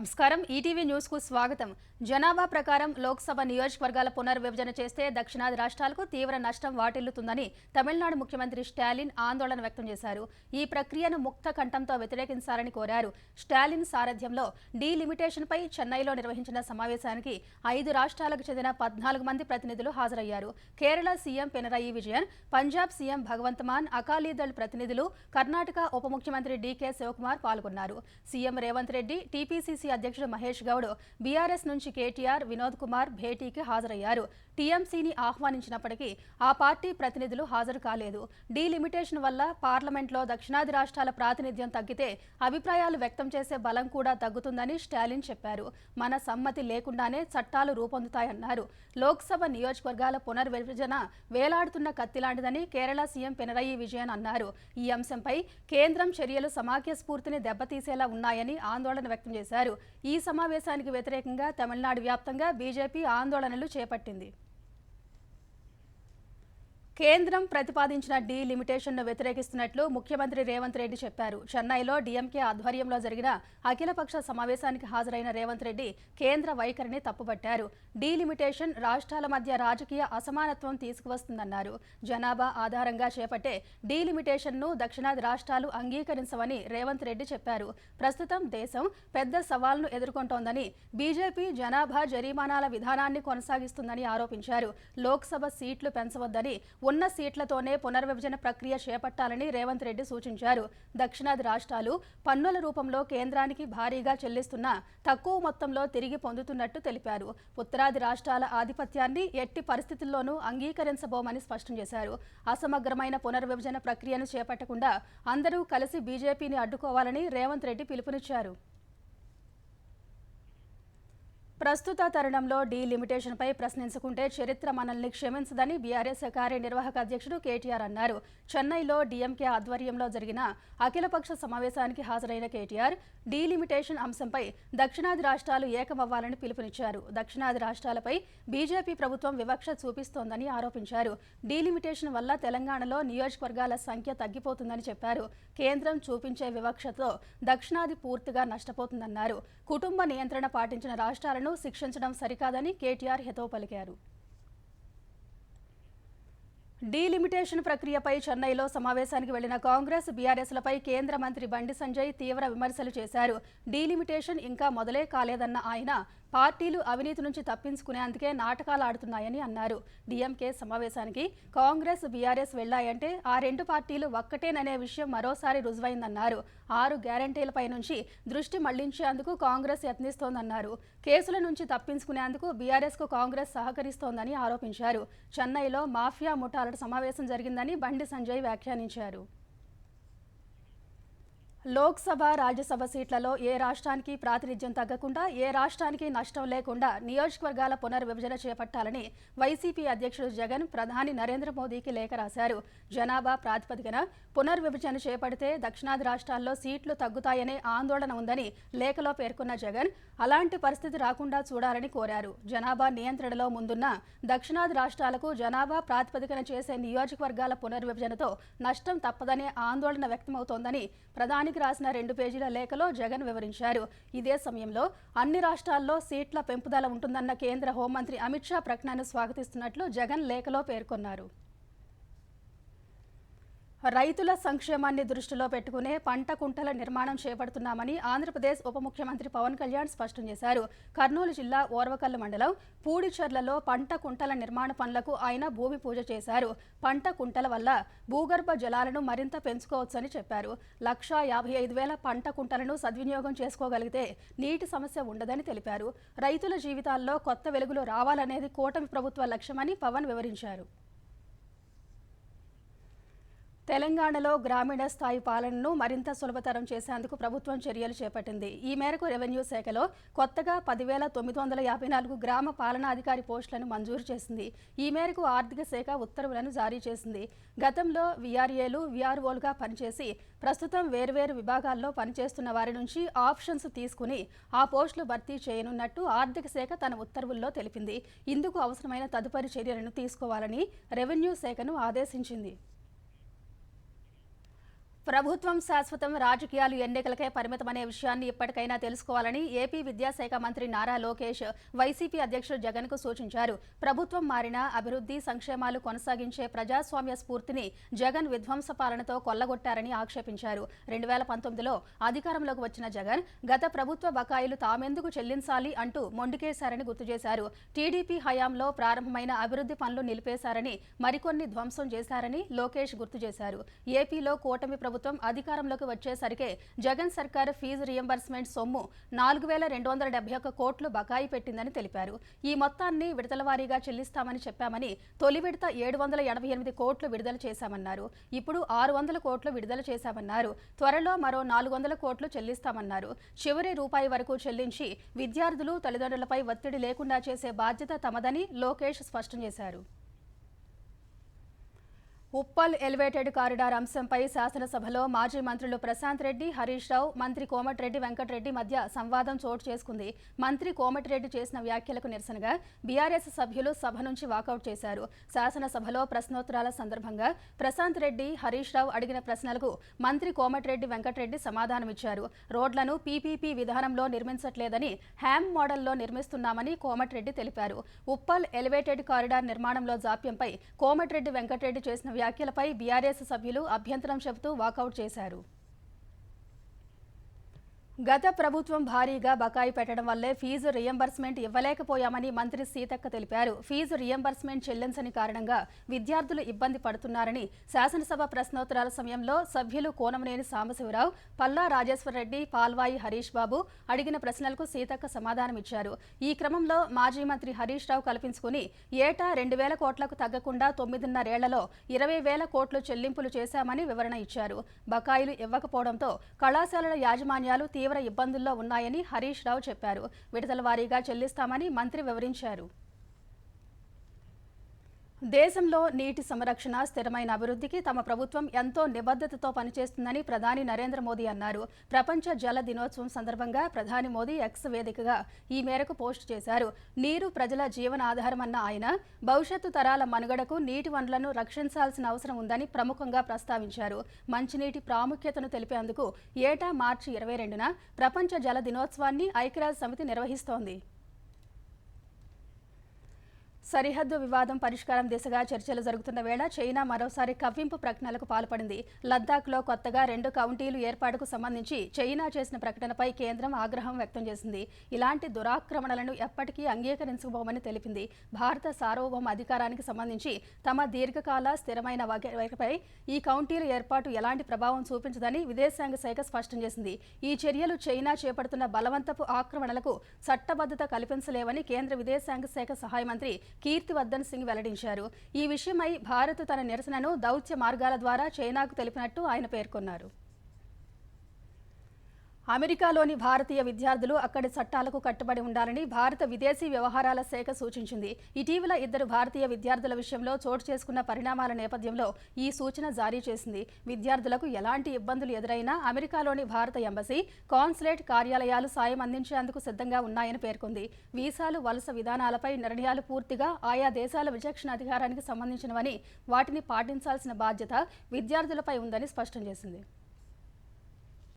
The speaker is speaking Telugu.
నమస్కారం ఈటీవీ న్యూస్ కు స్వాగతం. జనాభా ప్రకారం లోక్సభ నియోజకవర్గాల పునర్విభజన చేస్తే దక్షిణాది రాష్ట్రాలకు తీవ్ర నష్టం వాటిల్లుతుందని తమిళనాడు ముఖ్యమంత్రి స్టాలిన్ ఆందోళన వ్యక్తం చేశారు. ఈ ప్రక్రియను ముక్త కంఠంతో వ్యతిరేకించాలని కోరారు. స్టాలిన్ సారథ్యంలో డీలిమిటేషన్ పై చెన్నైలో నిర్వహించిన సమావేశానికి 5 రాష్ట్రాలకు చెందిన 14 మంది ప్రతినిధులు హాజరయ్యారు. కేరళ సీఎం పినరయి విజయన్, పంజాబ్ సీఎం భగవంత్ మాన్, అకాలీదళ్ ప్రతినిధులు, కర్ణాటక ఉప ముఖ్యమంత్రి డీకే శివకుమార్ పాల్గొన్నారు. సీఎం రేవంత్ రెడ్డి, టీపీసీసీ అధ్యక్షుడు మహేష్ గౌడ్, బీఆర్ఎస్ నుంచి కేటీఆర్, వినోద్ కుమార్ భేటీకి హాజరయ్యారు. టీఎంసీని ఆహ్వానించినప్పటికీ ఆ పార్టీ ప్రతినిధులు హాజరు కాలేదు. డీలిమిటేషన్ వల్ల పార్లమెంట్లో దక్షిణాది రాష్ట్రాల ప్రాతినిధ్యం తగ్గితే అభిప్రాయాలు వ్యక్తం చేసే బలం కూడా తగ్గుతుందని స్టాలిన్ చెప్పారు. మన సమ్మతి లేకుండానే చట్టాలు రూపొందుతాయన్నారు. లోక్సభ నియోజకవర్గాల పునర్విభజన వేలాడుతున్న కత్తిలాంటిదని కేరళ సీఎం పినరయి విజయన్ అన్నారు. ఈ అంశంపై కేంద్రం చర్యలు సమాఖ్య స్ఫూర్తిని దెబ్బతీసేలా ఉన్నాయని ఆందోళన వ్యక్తం చేశారు. ఈ సమావేశానికి వ్యతిరేకంగా తమిళనాడు వ్యాప్తంగా బీజేపీ ఆందోళనలు చేపట్టింది. కేంద్రం ప్రతిపాదించిన డీలిమిటేషన్ను వ్యతిరేకిస్తున్నట్లు ముఖ్యమంత్రి రేవంత్ రెడ్డి చెప్పారు. చెన్నైలో డీఎంకే ఆధ్వర్యంలో జరిగిన అఖిలపక్ష సమావేశానికి హాజరైన రేవంత్ రెడ్డి కేంద్ర వైఖరిని తప్పుపట్టారు. డీలిమిటేషన్ రాష్ట్రాల మధ్య రాజకీయ అసమానత్వం తీసుకువస్తుందన్నారు. జనాభా ఆధారంగా చేపట్టే డీలిమిటేషన్ను దక్షిణాది రాష్ట్రాలు అంగీకరించవని రేవంత్ రెడ్డి చెప్పారు. ప్రస్తుతం దేశం పెద్ద సవాల్ను ఎదుర్కొంటోందని, బీజేపీ జనాభా జరిమానాల విధానాన్ని కొనసాగిస్తుందని ఆరోపించారు. లోక్సభ సీట్లు పెంచవద్దని, ఉన్న సీట్లతోనే పునర్విభజన ప్రక్రియ చేపట్టాలని రేవంత్ రెడ్డి సూచించారు. దక్షిణాది రాష్ట్రాలు పన్నుల రూపంలో కేంద్రానికి భారీగా చెల్లిస్తున్నా తక్కువ మొత్తంలో తిరిగి పొందుతున్నట్టు తెలిపారు. ఉత్తరాది రాష్ట్రాల ఆధిపత్యాన్ని ఎట్టి పరిస్థితుల్లోనూ అంగీకరించబోమని స్పష్టం చేశారు. అసమగ్రమైన పునర్విభజన ప్రక్రియను చేపట్టకుండా అందరూ కలిసి బీజేపీని అడ్డుకోవాలని రేవంత్ రెడ్డి పిలుపునిచ్చారు. ప్రస్తుత తరుణంలో డీలిమిటేషన్పై ప్రశ్నించుకుంటే చరిత్ర మనల్ని క్షమించదని బీఆర్ఎస్ కార్యనిర్వాహక అధ్యక్షుడు కేటీఆర్ అన్నారు. చెన్నైలో డీఎంకే ఆధ్వర్యంలో జరిగిన అఖిలపక్ష సమావేశానికి హాజరైన కేటీఆర్ డీలిమిటేషన్ అంశంపై దక్షిణాది రాష్ట్రాలు ఏకమవ్వాలని పిలుపునిచ్చారు. దక్షిణాది రాష్ట్రాలపై బీజేపీ ప్రభుత్వం వివక్ష చూపిస్తోందని ఆరోపించారు. డీలిమిటేషన్ వల్ల తెలంగాణలో నియోజకవర్గాల సంఖ్య తగ్గిపోతుందని చెప్పారు. కేంద్రం చూపించే వివక్షతో దక్షిణాది పూర్తిగా నష్టపోతుందన్నారు. కుటుంబ నియంత్రణ పాటించిన రాష్ట్రాలను శిక్షించడం సరికాదని కేటీఆర్ హితవు పలికారు. డీలిమిటేషన్ ప్రక్రియపై చెన్నైలో సమావేశానికి వెళ్లిన కాంగ్రెస్, బీఆర్ఎస్లపై కేంద్ర మంత్రి బండి సంజయ్ తీవ్ర విమర్శలు చేశారు. డీలిమిటేషన్ ఇంకా మొదలే కాలేదన్న ఆయన పార్టీలు అవినీతి నుంచి తప్పించుకునేందుకే నాటకాలు ఆడుతున్నాయని అన్నారు. డీఎంకే సమావేశానికి కాంగ్రెస్, బీఆర్ఎస్ వెళ్లాయంటే ఆ రెండు పార్టీలు ఒక్కటేననే విషయం మరోసారి రుజువైందన్నారు. 6 గ్యారంటీలపై నుంచి దృష్టి మళ్లించేందుకు కాంగ్రెస్ యత్నిస్తోందన్నారు. కేసుల నుంచి తప్పించుకునేందుకు బీఆర్ఎస్కు కాంగ్రెస్ సహకరిస్తోందని ఆరోపించారు. చెన్నైలో మాఫియా ముఠాల సమావేశం జరిగిందని బండి సంజయ్ వ్యాఖ్యానించారు. లోక్సభ, రాజ్యసభ సీట్లలో ఏ రాష్ట్రానికి ప్రాతినిధ్యం తగ్గకుండా, ఏ రాష్ట్రానికి నష్టం లేకుండా నియోజకవర్గాల పునర్విభజన చేపట్టాలని వైసీపీ అధ్యక్షుడు జగన్ ప్రధాని నరేంద్ర మోదీకి లేఖ రాశారు. జనాభా ప్రాతిపదికన పునర్విభజన చేపడితే దక్షిణాది రాష్ట్రాల్లో సీట్లు తగ్గుతాయనే ఆందోళన ఉందని లేఖలో పేర్కొన్న జగన్ అలాంటి పరిస్థితి రాకుండా చూడాలని కోరారు. జనాభా నియంత్రణలో ముందున్న దక్షిణాది రాష్ట్రాలకు జనాభా ప్రాతిపదికన చేసే నియోజకవర్గాల పునర్విభజనతో నష్టం తప్పదనే ఆందోళన వ్యక్తమవుతోందని ప్రధానికి రాసిన 2 పేజీల లేఖలో జగన్ వివరించారు. ఇదే సమయంలో అన్ని రాష్ట్రాల్లో సీట్ల పెంపుదల ఉంటుందన్న కేంద్ర హోంమంత్రి అమిత్ షా ప్రకటనను స్వాగతిస్తున్నట్లు జగన్ లేఖలో పేర్కొన్నారు. రైతుల సంక్షేమాన్ని దృష్టిలో పెట్టుకునే పంట కుంటల నిర్మాణం చేపడుతున్నామని ఆంధ్రప్రదేశ్ ఉప ముఖ్యమంత్రి పవన్ కళ్యాణ్ స్పష్టం చేశారు. కర్నూలు జిల్లా ఓర్వకల్లు మండలం పూడిచెర్లలో పంట కుంటల నిర్మాణ పనులకు ఆయన భూమి పూజ చేశారు. పంట కుంటల వల్ల భూగర్భ జలాలను మరింత పెంచుకోవచ్చని చెప్పారు. 1,55,000 పంట కుంటలను సద్వినియోగం చేసుకోగలిగితే నీటి సమస్య ఉండదని తెలిపారు. రైతుల జీవితాల్లో కొత్త వెలుగులు రావాలనేది కూటమి ప్రభుత్వ లక్ష్యమని పవన్ వివరించారు. తెలంగాణలో గ్రామీణ స్థాయి పాలనను మరింత సులభతరం చేసేందుకు ప్రభుత్వం చర్యలు చేపట్టింది. ఈ మేరకు రెవెన్యూ శాఖలో కొత్తగా 10,954 గ్రామ పాలనాధికారి పోస్టులను మంజూరు చేసింది. ఈ మేరకు ఆర్థిక శాఖ ఉత్తర్వులను జారీ చేసింది. గతంలో వీఆర్ఏలు, వీఆర్ఓలుగా పనిచేసి ప్రస్తుతం వేర్వేరు విభాగాల్లో పనిచేస్తున్న వారి నుంచి ఆప్షన్స్ తీసుకుని ఆ పోస్టులు భర్తీ చేయనున్నట్టు ఆర్థిక శాఖ తన ఉత్తర్వుల్లో తెలిపింది. ఇందుకు అవసరమైన తదుపరి చర్యలను తీసుకోవాలని రెవెన్యూ శాఖను ఆదేశించింది. ప్రభుత్వం శాశ్వతం, రాజకీయాలు ఎన్నికలకే పరిమితమనే విషయాన్ని ఇప్పటికైనా తెలుసుకోవాలని ఏపీ విద్యాశాఖ మంత్రి నారా లోకేష్ వైసీపీ అధ్యక్షుడు జగన్కు సూచించారు. ప్రభుత్వం మారినా అభివృద్ధి సంక్షేమాలు కొనసాగించే ప్రజాస్వామ్య స్ఫూర్తిని జగన్ విధ్వంస పాలనతో కొల్లగొట్టారని ఆక్షేపించారు. 2019లో అధికారంలోకి వచ్చిన జగన్ గత ప్రభుత్వ బకాయిలు తామెందుకు చెల్లించాలి అంటూ మొండికేశారని గుర్తు చేశారు. టీడీపీ హయాంలో ప్రారంభమైన అభివృద్ధి పనులు నిలిపేశారని, మరికొన్ని ధ్వంసం చేశారని లోకేష్ గుర్తు చేశారు. ఏపీలో కూటమి ప్రభుత్వం అధికారంలోకి వచ్చేసరికే జగన్ సర్కార్ ఫీజు రియంబర్స్మెంట్ సొమ్ము 4,271 కోట్లు బకాయి పెట్టిందని తెలిపారు. ఈ మొత్తాన్ని విడతల వారీగా చెల్లిస్తామని చెప్పామని, తొలి విడత 788 కోట్లు విడుదల చేశామన్నారు. ఇప్పుడు 600 కోట్లు విడుదల చేశామన్నారు. త్వరలో మరో 400 కోట్లు చెల్లిస్తామన్నారు. చివరి రూపాయి వరకు చెల్లించి విద్యార్థులు, తల్లిదండ్రులపై ఒత్తిడి లేకుండా చేసే బాధ్యత తమదని లోకేష్ స్పష్టం చేశారు. ఉప్పల్ ఎలివేటెడ్ కారిడార్ అంశంపై శాసనసభలో మాజీ మంత్రులు ప్రశాంత్ రెడ్డి, హరీష్ రావు, మంత్రి కోమటిరెడ్డి వెంకటరెడ్డి మధ్య సంవాదం చోటు చేసుకుంది. మంత్రి కోమటిరెడ్డి చేసిన వ్యాఖ్యలకు నిరసనగా బీఆర్ఎస్ సభ్యులు సభ నుంచి వాకౌట్ చేశారు. శాసనసభలో ప్రశ్నోత్తరాల సందర్భంగా ప్రశాంత్ రెడ్డి, హరీష్ రావు అడిగిన ప్రశ్నలకు మంత్రి కోమటిరెడ్డి వెంకటరెడ్డి సమాధానమిచ్చారు. రోడ్లను పీపీపీ విధానంలో నిర్మించట్లేదని, హ్యామ్ మోడల్లో నిర్మిస్తున్నామని కోమటిరెడ్డి తెలిపారు. ఉప్పల్ ఎలివేటెడ్ కారిడార్ నిర్మాణంలో జాప్యంపై కోమటిరెడ్డి వెంకటరెడ్డి చేసిన వ్యాఖ్యలపై బీఆర్ఎస్ సభ్యులు అభ్యంతరం చెబుతూ వాకౌట్ చేశారు. గత ప్రభుత్వం భారీగా బకాయి పెట్టడం వల్లే ఫీజు రియంబర్స్మెంట్ ఇవ్వలేకపోయామని మంత్రి సీతక్క తెలిపారు. ఫీజు రియంబర్స్మెంట్ చెల్లించని కారణంగా విద్యార్థులు ఇబ్బంది పడుతున్నారని శాసనసభ ప్రశ్నోత్తరాల సమయంలో సభ్యులు కోనమనేని సాంబశివరావు, పల్లా రాజేశ్వరరెడ్డి, పాల్వాయి హరీష్ బాబు అడిగిన ప్రశ్నలకు సీతక్క సమాధానమిచ్చారు. ఈ క్రమంలో మాజీ మంత్రి హరీష్ రావు కల్పించుకుని ఏటా 2,000 కోట్లకు తగ్గకుండా 9.5 ఏళ్లలో 20,000 కోట్లు చెల్లింపులు చేశామని వివరణ ఇచ్చారు. బకాయిలు ఇవ్వకపోవడంతో కళాశాలల యాజమాన్యాలు తీవ్ర ఇబ్బందుల్లో ఉన్నాయని హరీష్ రావు చెప్పారు. విడతల వారీగా చెల్లిస్తామని మంత్రి వివరించారు. దేశంలో నీటి సంరక్షణ, స్థిరమైన అభివృద్ధికి తమ ప్రభుత్వం ఎంతో నిబద్ధతతో పనిచేస్తుందని ప్రధాని నరేంద్ర మోదీ అన్నారు. ప్రపంచ జల దినోత్సవం సందర్భంగా ప్రధాని మోదీ ఎక్స్ వేదికగా ఈ మేరకు పోస్టు చేశారు. నీరు ప్రజల జీవన ఆధారమన్న ఆయన భవిష్యత్తు తరాల మనుగడకు నీటి వనరులను రక్షించాల్సిన అవసరం ఉందని ప్రముఖంగా ప్రస్తావించారు. మంచినీటి ప్రాముఖ్యతను తెలిపేందుకు ఏటా మార్చి 22న ప్రపంచ జల దినోత్సవాన్ని ఐక్యరాజ్య సమితి నిర్వహిస్తోంది. సరిహద్దు వివాదం పరిష్కారం దిశగా చర్చలు జరుగుతున్న వేళ చైనా మరోసారి కవ్వింపు ప్రకటనలకు పాల్పడింది. లద్దాఖ్లో కొత్తగా 2 కౌంటీలు ఏర్పాటుకు సంబంధించి చైనా చేసిన ప్రకటనపై కేంద్రం ఆగ్రహం వ్యక్తం చేసింది. ఇలాంటి దురాక్రమణలను ఎప్పటికీ అంగీకరించబోమని తెలిపింది. భారత సార్వభౌమ అధికారానికి సంబంధించి తమ దీర్ఘకాల స్థిరమైన వైఖరిపై ఈ కౌంటీల ఏర్పాటు ఎలాంటి ప్రభావం చూపించదని విదేశాంగ శాఖ స్పష్టం చేసింది. ఈ చర్యలు చైనా చేపడుతున్న బలవంతపు ఆక్రమణలకు చట్టబద్ధత కల్పించలేవని కేంద్ర విదేశాంగ శాఖ సహాయ మంత్రి కీర్తివర్ధన్ సింగ్ వెల్లడించారు. ఈ విషయమై భారత్ తన నిరసనను దౌత్య మార్గాల ద్వారా చైనాకు తెలిపినట్టు ఆయన పేర్కొన్నారు. అమెరికాలోని భారతీయ విద్యార్థులు అక్కడి చట్టాలకు కట్టుబడి ఉండాలని భారత విదేశీ వ్యవహారాల శాఖ సూచించింది. ఇటీవల 2 భారతీయ విద్యార్థుల విషయంలో చోటు చేసుకున్న పరిణామాల నేపథ్యంలో ఈ సూచన జారీ చేసింది. విద్యార్థులకు ఎలాంటి ఇబ్బందులు ఎదురైనా అమెరికాలోని భారత ఎంబసీ, కాన్సులేట్ కార్యాలయాలు సాయం అందించేందుకు సిద్ధంగా ఉన్నాయని పేర్కొంది. వీసాలు, వలస విధానాలపై నిర్ణయాలు పూర్తిగా ఆయా దేశాల విచక్షణ అధికారానికి సంబంధించినవని, వాటిని పాటించాల్సిన బాధ్యత విద్యార్థులపై ఉందని స్పష్టం చేసింది.